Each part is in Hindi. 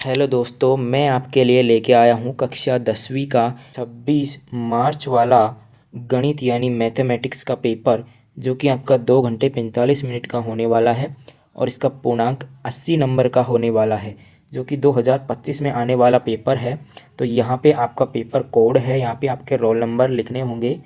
हेलो दोस्तों, मैं आपके लिए लेके आया हूँ कक्षा 10वीं का 26 मार्च वाला गणित यानी मैथमेटिक्स का पेपर, जो कि आपका 2 घंटे 45 मिनट का होने वाला है और इसका पूर्णांक 80 नंबर का होने वाला है, जो कि 2025 में आने वाला पेपर है। तो यहाँ पे आपका पेपर कोड है, यहाँ पे आपके रोल नंबर लिखने होंगे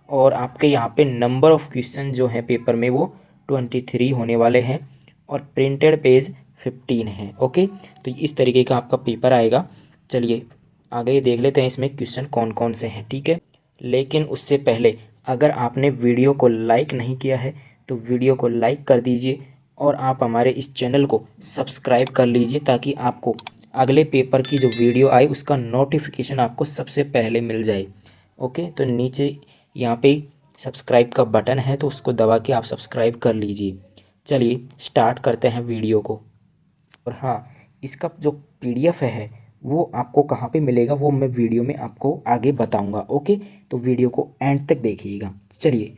और आपके यहाँ पे नंबर ऑफ़ क्वेश्चन जो है पेपर में वो 23 होने वाले हैं और प्रिंटेड पेज 15 है। ओके, तो इस तरीके का आपका पेपर आएगा। चलिए आगे देख लेते हैं इसमें क्वेश्चन कौन कौन से हैं। ठीक है, लेकिन उससे पहले अगर आपने वीडियो को लाइक नहीं किया है तो वीडियो को लाइक कर दीजिए और आप हमारे इस चैनल को सब्सक्राइब कर लीजिए, ताकि आपको अगले पेपर की जो वीडियो आए उसका नोटिफिकेशन आपको सबसे पहले मिल जाए। ओके, तो नीचे यहाँ पे सब्सक्राइब का बटन है तो उसको दबा के आप सब्सक्राइब कर लीजिए। चलिए स्टार्ट करते हैं वीडियो को। और हाँ, इसका जो पीडीएफ है वो आपको कहाँ पे मिलेगा वो मैं वीडियो में आपको आगे बताऊंगा। ओके, तो वीडियो को एंड तक देखिएगा। चलिए,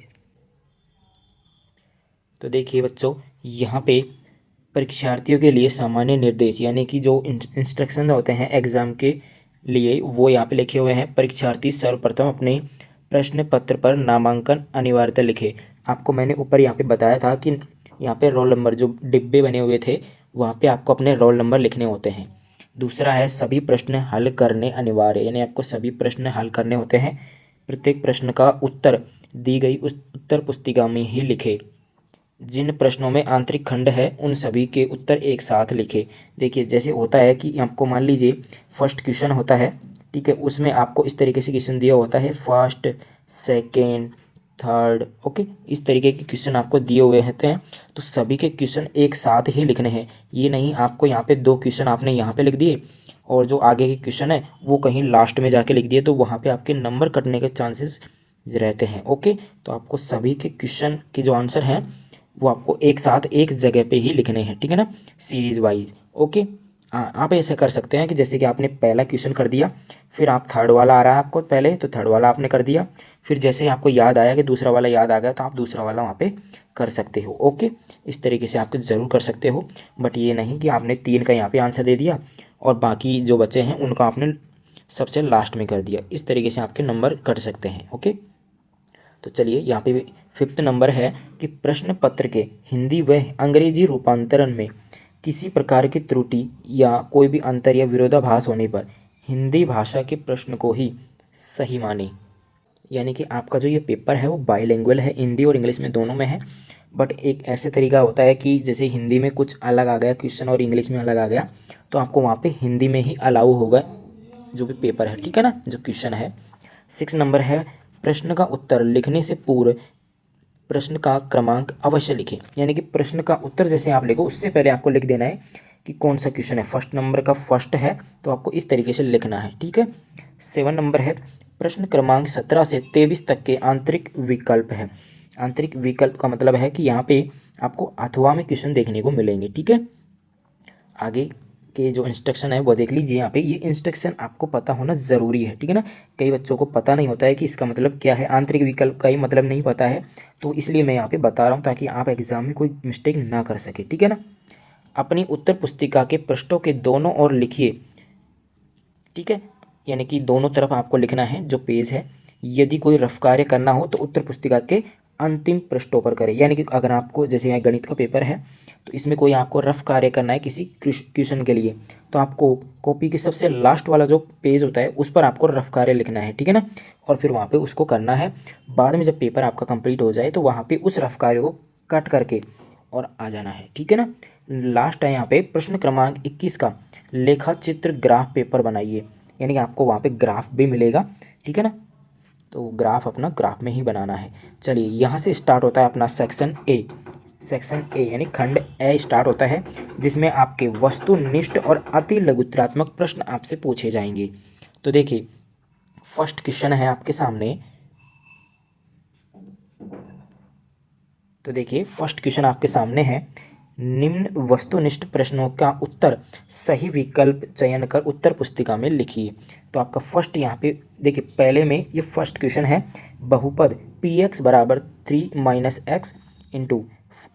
तो देखिए बच्चों, यहाँ पे परीक्षार्थियों के लिए सामान्य निर्देश यानी कि जो इंस्ट्रक्शन होते हैं एग्ज़ाम के लिए, वो यहाँ पे लिखे हुए हैं। परीक्षार्थी सर्वप्रथम अपने प्रश्न पत्र पर नामांकन अनिवार्यता लिखे। आपको मैंने ऊपर यहाँ पे बताया था कि यहाँ पे रोल नंबर जो डिब्बे बने हुए थे वहाँ पे आपको अपने रोल नंबर लिखने होते हैं। दूसरा है सभी प्रश्न हल करने अनिवार्य, यानी आपको सभी प्रश्न हल करने होते हैं। प्रत्येक प्रश्न का उत्तर दी गई उस उत्तर पुस्तिका में ही लिखे। जिन प्रश्नों में आंतरिक खंड है उन सभी के उत्तर एक साथ लिखे। देखिए जैसे होता है कि आपको मान लीजिए फर्स्ट क्वेश्चन होता है, ठीक है, उसमें आपको इस तरीके से क्वेश्चन दिया होता है फर्स्ट, सेकेंड, थर्ड। ओके, इस तरीके के क्वेश्चन आपको दिए हुए होते हैं, तो सभी के क्वेश्चन एक साथ ही लिखने हैं। ये नहीं आपको यहाँ पे 2 क्वेश्चन आपने यहाँ पे लिख दिए और जो आगे के क्वेश्चन है वो कहीं लास्ट में जाके लिख दिए, तो वहाँ पे आपके नंबर कटने के चांसेस रहते हैं। ओके, तो आपको सभी के क्वेश्चन के जो आंसर हैं वो आपको एक साथ एक जगह पे ही लिखने हैं, ठीक है ना, सीरीज वाइज। ओके, हाँ, आप ऐसा कर सकते हैं कि जैसे कि आपने पहला क्वेश्चन कर दिया, फिर आप थर्ड वाला आ रहा है आपको पहले, तो थर्ड वाला आपने कर दिया, फिर जैसे ही आपको याद आया कि दूसरा वाला याद आ गया तो आप दूसरा वाला वहाँ पे कर सकते हो। ओके, इस तरीके से आप ज़रूर कर सकते हो, बट ये नहीं कि आपने 3 का यहाँ पे आंसर दे दिया और बाकी जो बचे हैं उनका आपने सबसे लास्ट में कर दिया। इस तरीके से आपके नंबर कट सकते हैं। ओके, तो चलिए यहाँ पे 5th नंबर है कि प्रश्न पत्र के हिंदी व अंग्रेजी रूपांतरण में किसी प्रकार की त्रुटि या कोई भी अंतर या विरोधाभास होने पर हिंदी भाषा के प्रश्न को ही सही माने। यानी कि आपका जो ये पेपर है वो बाईलिंगुअल है, हिंदी और इंग्लिश में दोनों में है, बट एक ऐसे तरीका होता है कि जैसे हिंदी में कुछ अलग आ गया क्वेश्चन और इंग्लिश में अलग आ गया, तो आपको वहाँ पे हिंदी में ही अलाउ होगा जो भी पेपर है, ठीक है ना, जो क्वेश्चन है। 6 नंबर है प्रश्न का उत्तर लिखने से पूर्व प्रश्न का क्रमांक अवश्य लिखें। यानी कि प्रश्न का उत्तर जैसे आप लिखो उससे पहले आपको लिख देना है कि कौन सा क्वेश्चन है। फर्स्ट नंबर का फर्स्ट है तो आपको इस तरीके से लिखना है, ठीक है। 7 नंबर है प्रश्न क्रमांक 17 से 23 तक के आंतरिक विकल्प है। आंतरिक विकल्प का मतलब है कि यहाँ पे आपको अथवा में क्वेश्चन देखने को मिलेंगे, ठीक है। आगे के जो इंस्ट्रक्शन है वो देख लीजिए। यहाँ पे ये इंस्ट्रक्शन आपको पता होना ज़रूरी है, ठीक है ना। कई बच्चों को पता नहीं होता है कि इसका मतलब क्या है, आंतरिक विकल्प का ही मतलब नहीं पता है, तो इसलिए मैं यहाँ पे बता रहा हूँ ताकि आप एग्जाम में कोई मिस्टेक ना कर सके, ठीक है ना। अपनी उत्तर पुस्तिका के पृष्ठों के दोनों ओर लिखिए, ठीक है, यानी कि दोनों तरफ आपको लिखना है जो पेज है। यदि कोई रफ कार्य करना हो तो उत्तर पुस्तिका के अंतिम पृष्ठों पर करें। यानी कि अगर आपको जैसे यहाँ गणित का पेपर है तो इसमें कोई आपको रफ कार्य करना है किसी क्वेश्चन के लिए, तो आपको कॉपी के सबसे लास्ट वाला जो पेज होता है उस पर आपको रफ कार्य लिखना है, ठीक है ना, और फिर वहाँ पे उसको करना है। बाद में जब पेपर आपका कंप्लीट हो जाए तो वहाँ पे उस रफ कार्य को कट करके और आ जाना है, ठीक है ना। लास्ट है यहाँ पे प्रश्न क्रमांक 21 का लेखा चित्र ग्राफ पेपर बनाइए। यानी कि आपको वहाँ पे ग्राफ भी मिलेगा, ठीक है ना, तो ग्राफ अपना ग्राफ में ही बनाना है। चलिए यहाँ से स्टार्ट होता है अपना सेक्शन ए। सेक्शन ए यानी खंड ए स्टार्ट होता है, जिसमें आपके वस्तुनिष्ठ और अति लघुत्रात्मक प्रश्न आपसे पूछे जाएंगे। तो देखिए फर्स्ट क्वेश्चन है आपके सामने। तो देखिए फर्स्ट क्वेश्चन आपके सामने है, निम्न वस्तुनिष्ठ प्रश्नों का उत्तर सही विकल्प चयन कर उत्तर पुस्तिका में लिखिए। तो आपका फर्स्ट यहाँ पे देखिए पहले में ये फर्स्ट क्वेश्चन है, बहुपद पी एक्स बराबर 3 - x इंटू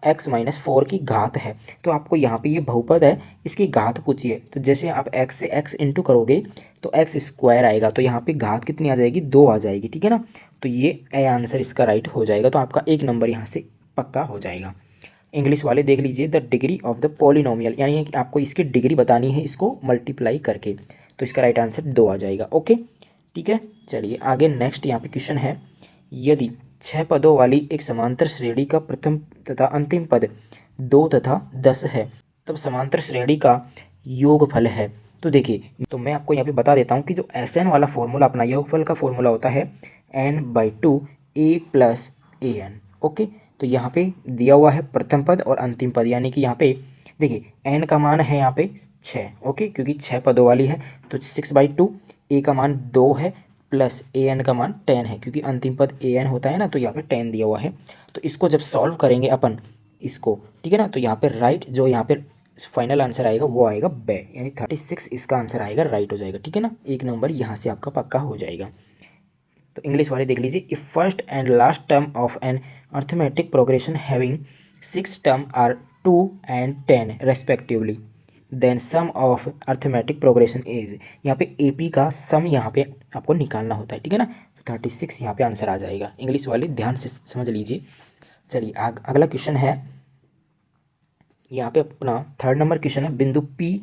x माइनस 4 की घात है। तो आपको यहाँ पे ये बहुपद है, इसकी घात पूछिए। तो जैसे आप x से x इंटू करोगे तो x स्क्वायर आएगा, तो यहाँ पे घात कितनी आ जाएगी, 2 आ जाएगी, ठीक है ना। तो ये ए आंसर इसका राइट हो जाएगा। तो आपका 1 नंबर यहाँ से पक्का हो जाएगा। इंग्लिश वाले देख लीजिए, the degree of the polynomial, यानी कि आपको इसकी डिग्री बतानी है इसको मल्टीप्लाई करके। तो इसका राइट आंसर 2 आ जाएगा। ओके, ठीक है। चलिए आगे नेक्स्ट यहाँ पे क्वेश्चन है, यदि 6 पदों वाली एक समांतर श्रेणी का प्रथम तथा अंतिम पद 2 तथा 10 है, तब समांतर श्रेणी का योगफल है। तो देखिए, तो मैं आपको यहाँ पे बता देता हूँ कि जो SN वाला फॉर्मूला, अपना योगफल का फॉर्मूला होता है n/2 a plus a n. Okay, तो यहाँ पे दिया हुआ है प्रथम पद और अंतिम पद, यानी कि यहाँ पे देखिए n का मान है यहाँ पे 6। ओके, क्योंकि 6 पदों वाली है तो 6/2, a का मान 2 है प्लस ए एन का मान 10 है, क्योंकि अंतिम पद ए एन होता है ना, तो यहाँ पे 10 दिया हुआ है। तो इसको जब सॉल्व करेंगे अपन इसको, ठीक है ना, तो यहाँ पे राइट जो यहाँ पे फाइनल आंसर आएगा वो आएगा बे, यानी 36 इसका आंसर आएगा, राइट हो जाएगा, ठीक है ना। 1 नंबर यहाँ से आपका पक्का हो जाएगा। तो इंग्लिश वाले देख लीजिए, if first and last term of an arithmetic progression having 6 term are 2 and 10 respectively, then sum of arithmetic progression is, यहाँ पे एपी का सम यहाँ पे आपको निकालना होता है, ठीक है ना। तो 36 यहाँ पे आंसर आ जाएगा। इंग्लिश वाले ध्यान से समझ लीजिए। चलिए अगला क्वेश्चन है, यहाँ पे अपना 3rd नंबर क्वेश्चन है, बिंदु P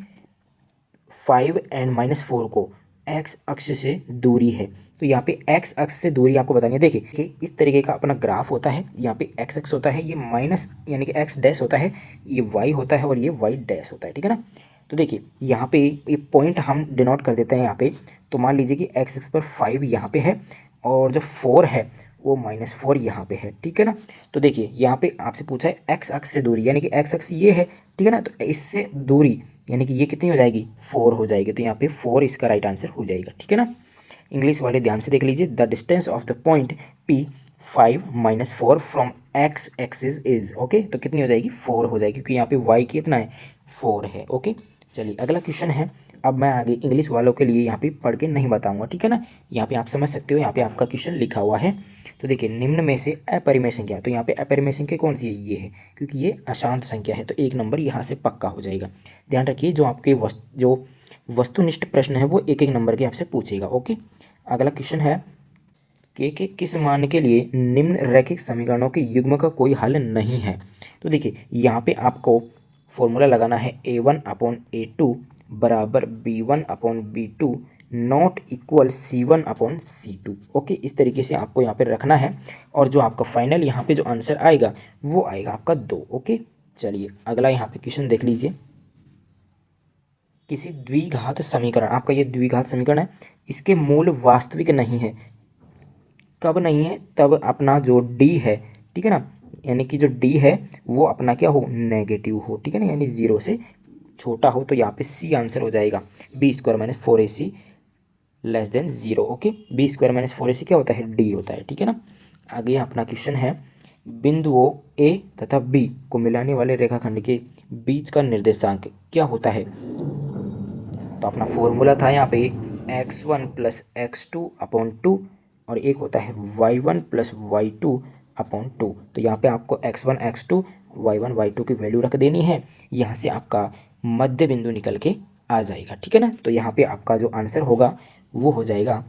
5 and -4 को x अक्ष से दूरी है। तो यहाँ पे x अक्ष से दूरी आपको बतानी है। देखिए कि इस तरीके का अपना ग्राफ होता है, यहाँ पे x अक्ष होता है, ये माइनस यानी कि x डैश होता है, ये y होता है और ये y डैश होता है, ठीक है ना। तो देखिए यहाँ पे ये पॉइंट हम डिनोट कर देते हैं यहाँ पे। तो मान लीजिए कि x अक्ष पर 5 यहाँ पे है और जो 4 है वो -4 यहाँ पे है, ठीक है ना। तो देखिए यहाँ पे आपसे पूछा है x अक्ष से दूरी, यानी कि x अक्ष ये है, ठीक है ना। तो इससे दूरी यानी कि ये कितनी हो जाएगी, 4 हो जाएगी। तो यहाँ पे 4 इसका राइट आंसर हो जाएगा, ठीक है ना। इंग्लिश वाले ध्यान से देख लीजिए, the distance of the point P 5 - 4 from x axis is. Okay, तो कितनी हो जाएगी, 4 हो जाएगी, क्योंकि यहाँ पे y कितना है, 4 है। ओके, चलिए अगला क्वेश्चन है। अब मैं आगे इंग्लिश वालों के लिए यहाँ पे पढ़ के नहीं बताऊंगा, ठीक है ना। यहाँ पे आप समझ सकते हो, यहाँ पे आपका क्वेश्चन लिखा हुआ है। तो देखिए, निम्न में से अपरिमेय संख्या, तो यहाँ पे अपरिमेय संख्या कौन सी है, ये है, क्योंकि ये अशांत संख्या है। तो 1 नंबर यहाँ से पक्का हो जाएगा। ध्यान रखिए, जो आपके जो वस्तुनिष्ठ प्रश्न है वो 1-1 नंबर के आपसे पूछेगा। ओके, अगला क्वेश्चन है, के किस मान के लिए निम्न रैखिक समीकरणों के युग्म का कोई हल नहीं है। तो देखिए यहाँ पे आपको फॉर्मूला लगाना है, a1/a2 बराबर b1/b2 not equal c1/c2। Okay, इस तरीके से आपको यहाँ पे रखना है, और जो आपका फाइनल यहाँ पे जो आंसर आएगा वो आएगा आपका 2। ओके, चलिए अगला यहाँ पे क्वेश्चन देख लीजिए, किसी द्विघात समीकरण, आपका ये द्विघात समीकरण है, इसके मूल वास्तविक नहीं है। कब नहीं है, तब अपना जो d है, ठीक है ना, यानी कि जो d है वो अपना क्या हो, नेगेटिव हो, ठीक है ना, यानी 0 से छोटा हो। तो यहाँ पे C आंसर हो जाएगा, b² - 4ac less than 0। Okay, b² - 4ac क्या होता है, d होता है, ठीक है ना। आगे अपना क्वेश्चन है, बिंदुओं A तथा B को मिलाने वाले रेखाखंड के बीच का निर्देशांक क्या होता है। तो अपना फॉर्मूला था यहाँ पे x1 + x2/2 और एक होता है y1 + y2/2। तो यहाँ पे आपको x1 x2 y1 y2 की वैल्यू रख देनी है, यहाँ से आपका मध्य बिंदु निकल के आ जाएगा, ठीक है ना। तो यहाँ पे आपका जो आंसर होगा वो हो जाएगा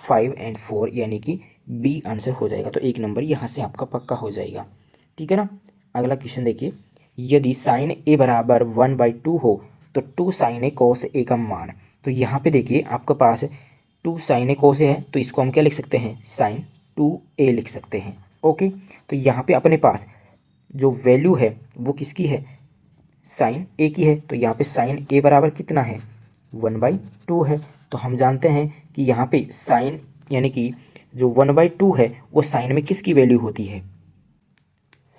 5 and 4, यानी कि बी आंसर हो जाएगा। तो 1 नंबर यहाँ से आपका पक्का हो जाएगा, ठीक है ना। अगला क्वेश्चन देखिए, यदि sin a बराबर 1/2 हो तो 2 sin a cos a का मान। तो यहाँ पे देखिए आपके पास 2 sin a cos a है, तो इसको हम क्या लिख सकते हैं, sin 2a लिख सकते हैं। ओके, तो यहाँ पे अपने पास जो वैल्यू है वो किसकी है, sin a की है। तो यहाँ पे sin a बराबर कितना है, 1/2 है। तो हम जानते हैं कि यहाँ पे sin यानी कि जो 1/2 है वो sin में किसकी वैल्यू होती है,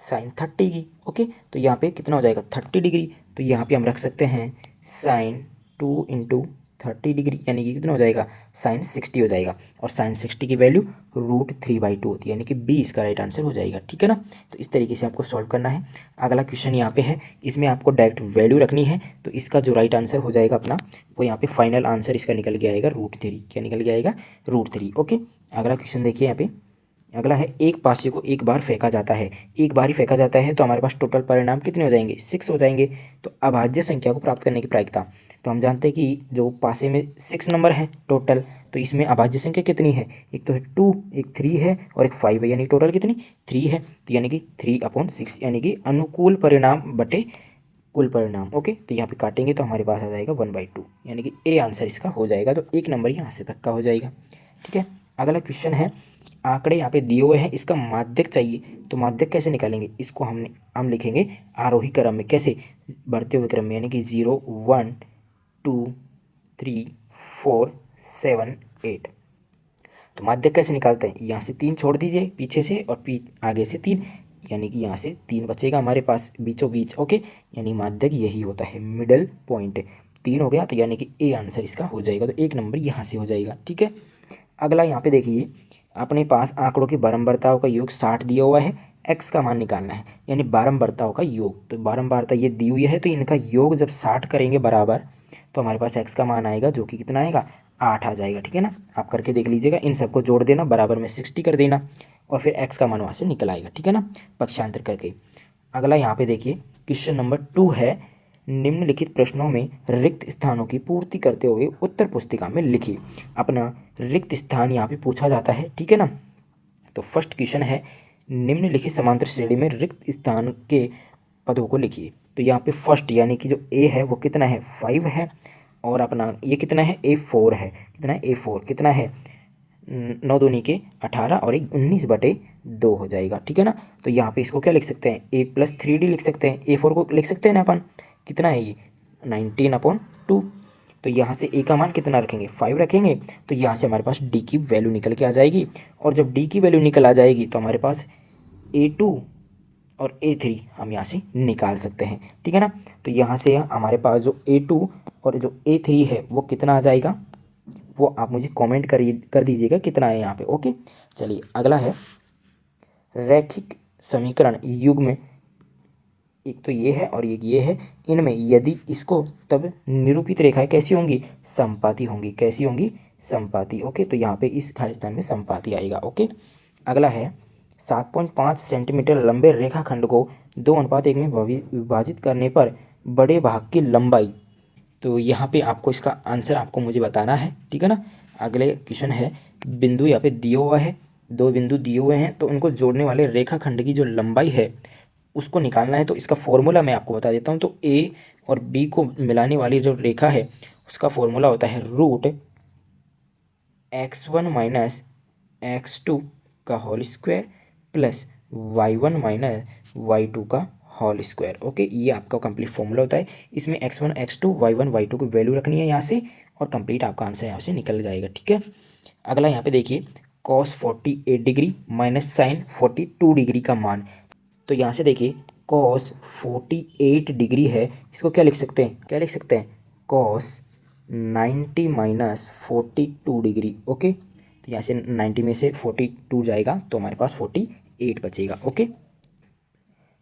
sin 30 की। ओके, तो यहाँ पे कितना हो जाएगा, 30 डिग्री। तो यहाँ पे हम रख सकते हैं sin 2 × 30 डिग्री, यानी कि कितना हो जाएगा, sin 60 हो जाएगा। और sin 60 की वैल्यू √3/2 होती है, यानी कि बी इसका राइट आंसर हो जाएगा, ठीक है ना। तो इस तरीके से आपको सॉल्व करना है। अगला क्वेश्चन यहाँ पे है, इसमें आपको डायरेक्ट वैल्यू रखनी है। तो इसका जो राइट आंसर हो जाएगा अपना, वो यहाँ पे फाइनल आंसर इसका निकल के आएगा √3। क्या निकल के आएगा, √3। ओके, अगला क्वेश्चन देखिए यहाँ पे, अगला है एक पासे को एक बार फेंका जाता है, एक बार ही फेंका जाता है तो हमारे पास टोटल परिणाम कितने हो जाएंगे, 6 हो जाएंगे। तो अभाज्य संख्या को प्राप्त करने की प्रायिकता, तो हम जानते हैं कि जो पासे में 6 नंबर हैं टोटल, तो इसमें अभाज्य संख्या कितनी है, एक तो है 2, एक 3 है और एक 5 है, यानी टोटल कितनी 3 है। तो यानी कि 3/6 यानी कि अनुकूल परिणाम बटे कुल परिणाम। ओके, तो यहाँ पे काटेंगे तो हमारे पास आ जाएगा 1/2, यानी कि ए आंसर इसका हो जाएगा। तो एक नंबर यहाँ से पक्का हो जाएगा। ठीक है, अगला क्वेश्चन है, आंकड़े यहाँ पे दिए हुए हैं, इसका माध्यक चाहिए। तो माध्यक कैसे निकालेंगे, इसको हम लिखेंगे आरोही क्रम में। कैसे, बढ़ते हुए क्रम में, यानी कि 0 1 2 3 4 7 8। तो माध्यक कैसे निकालते हैं, यहाँ से 3 छोड़ दीजिए पीछे से और आगे से 3, यानी कि यहाँ से 3 बचेगा हमारे पास बीचों बीच। ओके, यानी माध्यक यही होता है, मिडल पॉइंट। 3 हो गया तो यानी कि ए आंसर इसका हो जाएगा। तो एक नंबर यहाँ से हो जाएगा। ठीक है, अगला यहाँ पे देखिए, अपने पास आंकड़ों की बारंबारताओं का योग 60 दिया हुआ है, एक्स का मान निकालना है, यानी बारंबारताओं का योग। तो बारंबारता ये दी हुई है, तो इनका योग जब 60 करेंगे बराबर, तो हमारे पास एक्स का मान आएगा जो कि कितना आएगा, 8 आ जाएगा। ठीक है ना, आप करके देख लीजिएगा, इन सबको जोड़ देना, बराबर में 60 कर देना और फिर एक्स का मान वहाँ से निकल आएगा। ठीक है ना, पक्षांतर करके। अगला यहाँ पे देखिए, क्वेश्चन नंबर 2 है, निम्नलिखित प्रश्नों में रिक्त स्थानों की पूर्ति करते हुए उत्तर पुस्तिका में लिखिए। अपना रिक्त स्थान यहाँ पे पूछा जाता है। ठीक है ना, तो फर्स्ट क्वेश्चन है, निम्नलिखित समांतर श्रेणी में रिक्त स्थान के पदों को लिखिए। तो यहाँ पे फर्स्ट यानी कि जो ए है वो कितना है, 5 है, और अपना ये कितना है, A4 है। कितना है, A4 कितना है, 9 दूनी के 18 और एक 19/2 हो जाएगा। ठीक है ना, तो यहाँ पे इसको क्या लिख सकते हैं, A+3D लिख सकते हैं। A4 को लिख सकते हैं ना अपन, कितना है ये, 19/2। तो यहाँ से ए का मान कितना रखेंगे, 5 रखेंगे, तो यहाँ से हमारे पास डी की वैल्यू निकल के आ जाएगी। और जब डी की वैल्यू निकल आ जाएगी तो हमारे पास A2 और A3 हम यहाँ से निकाल सकते हैं। ठीक है ना, तो यहाँ से हमारे पास जो A2 और जो A3 है वो कितना आ जाएगा, वो आप मुझे कमेंट कर दीजिएगा कितना है यहाँ पे। ओके, चलिए अगला है, रैखिक समीकरण युग्म, एक तो ये है और एक ये है, इनमें यदि इसको तब निरूपित रेखाएं कैसी होंगी, समपाती होंगी। कैसी होंगी, समपाती। ओके, तो यहाँ पे इस खाली स्थान में समपाती आएगा। ओके, अगला है, 7.5 सेंटीमीटर लंबे रेखाखंड को 2:1 में विभाजित करने पर बड़े भाग की लंबाई। तो यहाँ पे आपको इसका आंसर आपको मुझे बताना है। ठीक है ना, अगले क्वेश्चन है, बिंदु यहाँ पे दिया हुआ है, 2 बिंदु दिए हुए हैं, तो उनको जोड़ने वाले रेखाखंड की जो लंबाई है उसको निकालना है। तो इसका फॉर्मूला मैं आपको बता देता हूँ। तो ए और बी को मिलाने वाली जो रेखा है उसका फॉर्मूला होता है √x1 - x2 का whole square plus y1 - y2 का होल स्क्वायर। ओके, ये आपका कंप्लीट फॉर्मूला होता है। इसमें x1 x2 y1 y2 की वैल्यू रखनी है यहाँ से, और कंप्लीट आपका आंसर यहाँ से निकल जाएगा। ठीक है, अगला यहाँ पे देखिए, cos 48 degree minus sine 42 degree का मान। तो यहाँ से देखिए, cos 48 डिग्री है, इसको क्या लिख सकते हैं, क्या लिख सकते हैं, cos 90 - 42 डिग्री। ओके, तो यहाँ से 90 में से 42 जाएगा तो हमारे पास 48 बचेगा। ओके,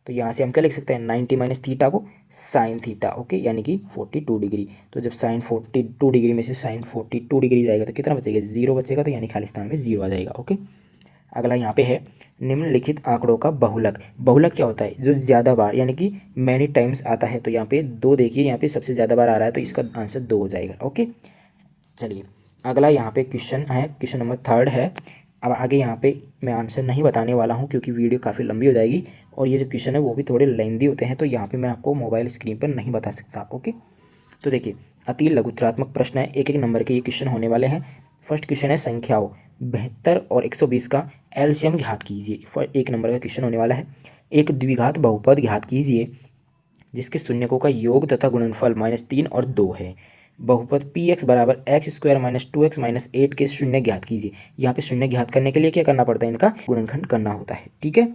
तो यहाँ से हम क्या लिख सकते हैं, 90 माइनस थीटा को साइन थीटा। ओके, यानी कि 42 डिग्री। तो जब साइन 42 डिग्री में से साइन 42 डिग्री जाएगा तो कितना बचेगा, 0 बचेगा, तो यानी खाली स्थान में 0 आ जाएगा। ओके, अगला यहाँ पे है, निम्नलिखित आंकड़ों का बहुलक। बहुलक क्या होता है, जो ज़्यादा बार यानी कि मैनी टाइम्स आता है। तो यहाँ पे 2 देखिए, यहाँ पे सबसे ज़्यादा बार आ रहा है तो इसका आंसर 2 हो जाएगा। ओके, चलिए अगला यहाँ पे क्वेश्चन है, क्वेश्चन नंबर 3 है। अब आगे यहाँ पे मैं आंसर नहीं बताने वाला हूँ क्योंकि वीडियो काफ़ी लंबी हो जाएगी, और ये जो क्वेश्चन है वो भी थोड़े लेंदी होते हैं, तो यहाँ पे मैं आपको मोबाइल स्क्रीन पर नहीं बता सकता। ओके, तो देखिए, अति लघुत्रात्मक प्रश्न है, एक एक नंबर के ये क्वेश्चन होने वाले हैं। फर्स्ट क्वेश्चन है, संख्याओं 72 और 120 का एलसीएम ज्ञात कीजिए। एक नंबर का क्वेश्चन होने वाला है। एक द्विघात बहुपद ज्ञात कीजिए जिसके शून्यकों का योग तथा गुणनफल -3 और 2 है। बहुपद पी एक्स बराबर x² - 2x - 8 के शून्य ज्ञात कीजिए। यहाँ पे शून्य ज्ञात करने के लिए क्या करना पड़ता है, इनका गुणनखंड करना होता है। ठीक है,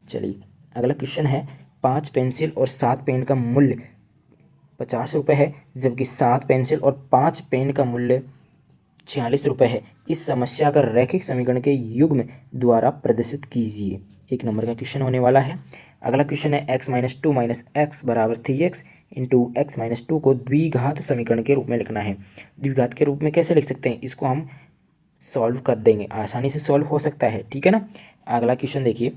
चलिए अगला क्वेश्चन है, 5 पेंसिल और 7 पेन का मूल्य 50 रुपये है, जबकि 7 पेंसिल और 5 पेन का मूल्य 46 रुपये है। इस समस्या का रैखिक समीकरण के युग्म द्वारा प्रदर्शित कीजिए। एक नंबर का क्वेश्चन होने वाला है। अगला क्वेश्चन है, x - 2 - x बराबर 3x इंटू x - 2 को द्विघात समीकरण के रूप में लिखना है। द्विघात के रूप में कैसे लिख सकते हैं, इसको हम सॉल्व कर देंगे, आसानी से सॉल्व हो सकता है, ठीक है ना। अगला क्वेश्चन देखिए,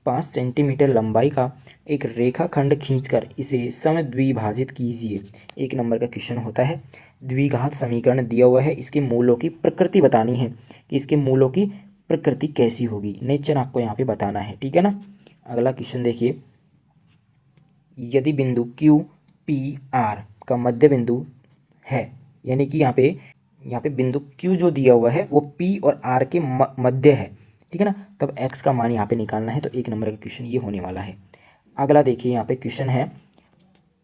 5 सेंटीमीटर लंबाई का एक रेखाखंड खींचकर इसे समद्विभाजित कीजिए। एक नंबर का क्वेश्चन होता है। द्विघात समीकरण दिया हुआ है, इसके मूलों की प्रकृति बतानी है कि इसके मूलों की प्रकृति कैसी होगी, नेचर आपको यहाँ पे बताना है, ठीक है ना। अगला क्वेश्चन देखिए, यदि बिंदु क्यू पी आर का मध्य बिंदु है, यानी कि यहाँ पे बिंदु क्यू जो दिया हुआ है वो पी और आर के मध्य है, ठीक है ना, तब एक्स का मान यहाँ पे निकालना है। तो एक नंबर का क्वेश्चन ये होने वाला है। अगला देखिए, यहाँ पे क्वेश्चन है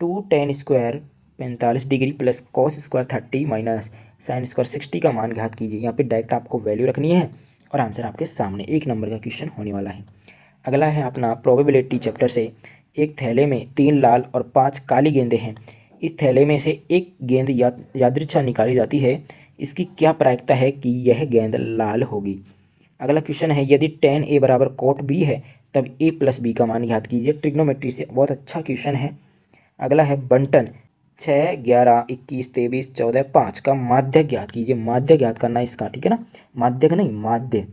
2 tan² 45 degree plus cos² 30 minus sin² 60 का मान ज्ञात कीजिए। यहाँ पे डायरेक्ट आपको वैल्यू रखनी है और आंसर आपके सामने, एक नंबर का क्वेश्चन होने वाला है। अगला है अपना प्रोबेबिलिटी चैप्टर से, एक थैले में 3 लाल और 5 काली गेंदें हैं। इस थैले में से एक गेंद यादृच्छा निकाली जाती है, इसकी क्या प्रायिकता है कि यह गेंद लाल होगी। अगला क्वेश्चन है, यदि tan a बराबर cot b है तब a प्लस b का मान ज्ञात कीजिए। ट्रिग्नोमेट्री से बहुत अच्छा क्वेश्चन है। अगला है बंटन 6, 11, 21, 23, 14, 5 का माध्य ज्ञात कीजिए। माध्य ज्ञात करना है इसका, ठीक है ना, माध्य का नहीं, माध्य।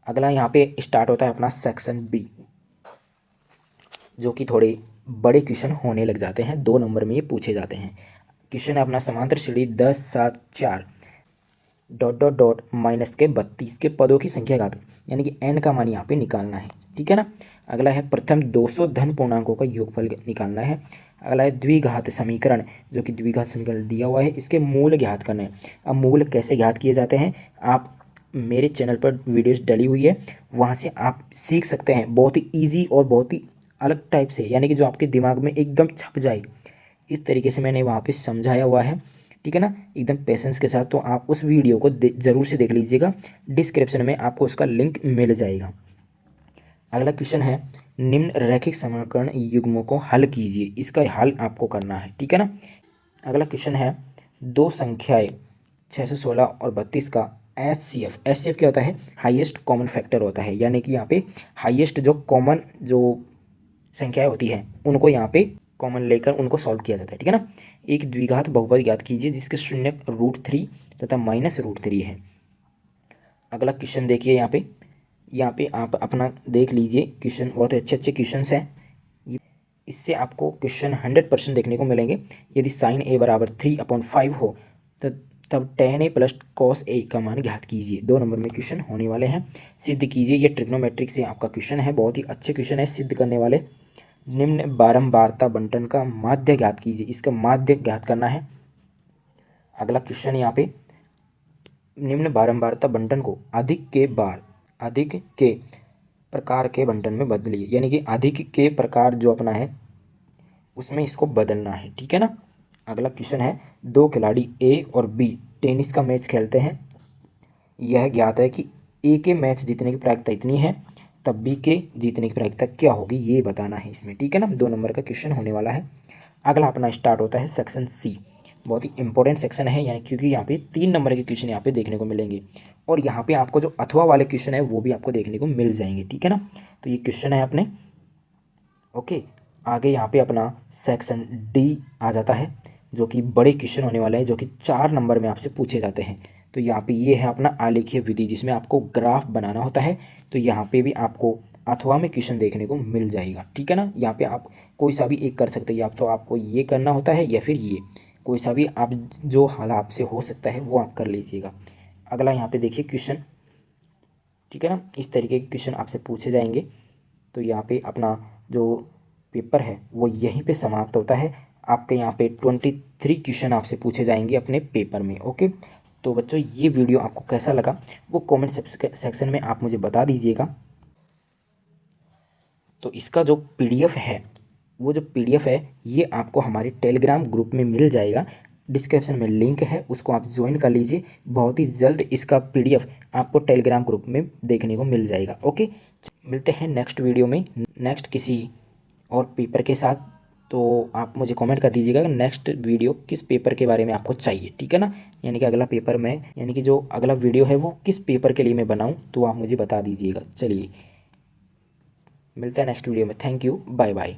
अगला यहाँ पे स्टार्ट होता है अपना सेक्शन बी, जो कि थोड़े बड़े क्वेश्चन होने लग जाते हैं, 2 नंबर में ये पूछे जाते हैं। क्वेश्चन है अपना समांतर श्रेणी 10, 7, 4 डॉट डॉट डॉट माइनस के 32 के पदों की संख्या ज्ञात, यानी कि n का मान यहाँ पे निकालना है, ठीक है ना। अगला है प्रथम 200 धन पूर्णांकों का योगफल निकालना है। अगला है द्विघात समीकरण, जो कि द्विघात समीकरण दिया हुआ है, इसके मूल ज्ञात करना है। अब मूल कैसे ज्ञात किए जाते हैं, आप मेरे चैनल पर वीडियोस डली हुई है, वहाँ से आप सीख सकते हैं, बहुत ही ईजी और बहुत ही अलग टाइप से, यानी कि जो आपके दिमाग में एकदम छप जाए, इस तरीके से मैंने वहाँ पे समझाया हुआ है, ठीक है ना, एकदम पेशेंस के साथ। तो आप उस वीडियो को ज़रूर से देख लीजिएगा, डिस्क्रिप्शन में आपको उसका लिंक मिल जाएगा। अगला क्वेश्चन है, निम्न रैखिक समीकरण युग्मों को हल कीजिए, इसका हल आपको करना है, ठीक है ना। अगला क्वेश्चन है, दो संख्याएं 616 और 32 का एचसीएफ क्या होता है, हाईएस्ट कॉमन फैक्टर होता है, यानी कि यहाँ पे हाईएस्ट जो कॉमन जो संख्याएं होती हैं उनको यहाँ पे कॉमन लेकर उनको सॉल्व किया जाता है, ठीक है ना। एक द्विघात बहुपद ज्ञात कीजिए जिसके शून्य √3 तथा -√3 है। अगला क्वेश्चन देखिए, यहाँ पे आप अपना देख लीजिए, क्वेश्चन बहुत अच्छे अच्छे क्वेश्चन हैं, इससे आपको क्वेश्चन 100% देखने को मिलेंगे। यदि sin a बराबर 3/5 हो तब tan a plus cos a का मान ज्ञात कीजिए। 2 नंबर में क्वेश्चन होने वाले हैं, सिद्ध कीजिए। ये ट्रिग्नोमेट्रिक से आपका क्वेश्चन है, बहुत ही अच्छे क्वेश्चन है सिद्ध करने वाले। निम्न बारंबारता बंटन का माध्य ज्ञात कीजिए, इसका माध्य ज्ञात करना है। अगला क्वेश्चन यहाँ पे, निम्न बारंबारता बंटन को अधिक के प्रकार के बंटन में बदलिए, यानी कि अधिक के प्रकार जो अपना है उसमें इसको बदलना है, ठीक है ना। अगला क्वेश्चन है, दो खिलाड़ी ए और बी टेनिस का मैच खेलते हैं, यह ज्ञात है कि ए के मैच जीतने की प्रायिकता इतनी है, तब बी के जीतने की प्रायिकता क्या होगी, ये बताना है इसमें, ठीक है ना। 2 नंबर का क्वेश्चन होने वाला है। अगला अपना स्टार्ट होता है सेक्शन सी, बहुत ही इंपॉर्टेंट सेक्शन है, यानी क्योंकि यहाँ पे 3 नंबर के क्वेश्चन यहाँ पे देखने को मिलेंगे, और यहाँ पे आपको जो अथवा वाले क्वेश्चन है वो भी आपको देखने को मिल जाएंगे, ठीक है ना। तो ये क्वेश्चन है अपने, ओके। आगे यहाँ पे अपना सेक्शन डी आ जाता है, जो कि बड़े क्वेश्चन होने वाले हैं, जो कि 4 नंबर में आपसे पूछे जाते हैं। तो यहाँ पे ये है अपना आलेखीय विधि, जिसमें आपको ग्राफ बनाना होता है। तो यहाँ पे भी आपको अथवा में क्वेश्चन देखने को मिल जाएगा, ठीक है ना। यहाँ पे आप कोई सा भी एक कर सकते हैं, या तो आपको ये करना होता है या फिर ये, कोई सा भी आप जो हाल आपसे हो सकता है वो आप कर लीजिएगा। अगला यहाँ पे देखिए क्वेश्चन, ठीक है ना, इस तरीके के क्वेश्चन आपसे पूछे जाएंगे। तो यहाँ पे अपना जो पेपर है वो यहीं पे समाप्त होता है। आपके यहाँ पे 23 क्वेश्चन आपसे पूछे जाएंगे अपने पेपर में, ओके। तो बच्चों, ये वीडियो आपको कैसा लगा वो कमेंट सेक्शन में आप मुझे बता दीजिएगा। तो इसका जो पीडीएफ है, वो जो पीडीएफ है ये आपको हमारे टेलीग्राम ग्रुप में मिल जाएगा, डिस्क्रिप्शन में लिंक है, उसको आप ज्वाइन कर लीजिए। बहुत ही जल्द इसका पीडीएफ आपको टेलीग्राम ग्रुप में देखने को मिल जाएगा, ओके। मिलते हैं नेक्स्ट वीडियो में, नेक्स्ट किसी और पेपर के साथ। तो आप मुझे कमेंट कर दीजिएगा कि नेक्स्ट वीडियो किस पेपर के बारे में आपको चाहिए, ठीक है ना, यानी कि अगला पेपर में, यानी कि जो अगला वीडियो है वो किस पेपर के लिए मैं बनाऊं, तो आप मुझे बता दीजिएगा। चलिए, मिलता है नेक्स्ट वीडियो में। Thank you, bye bye.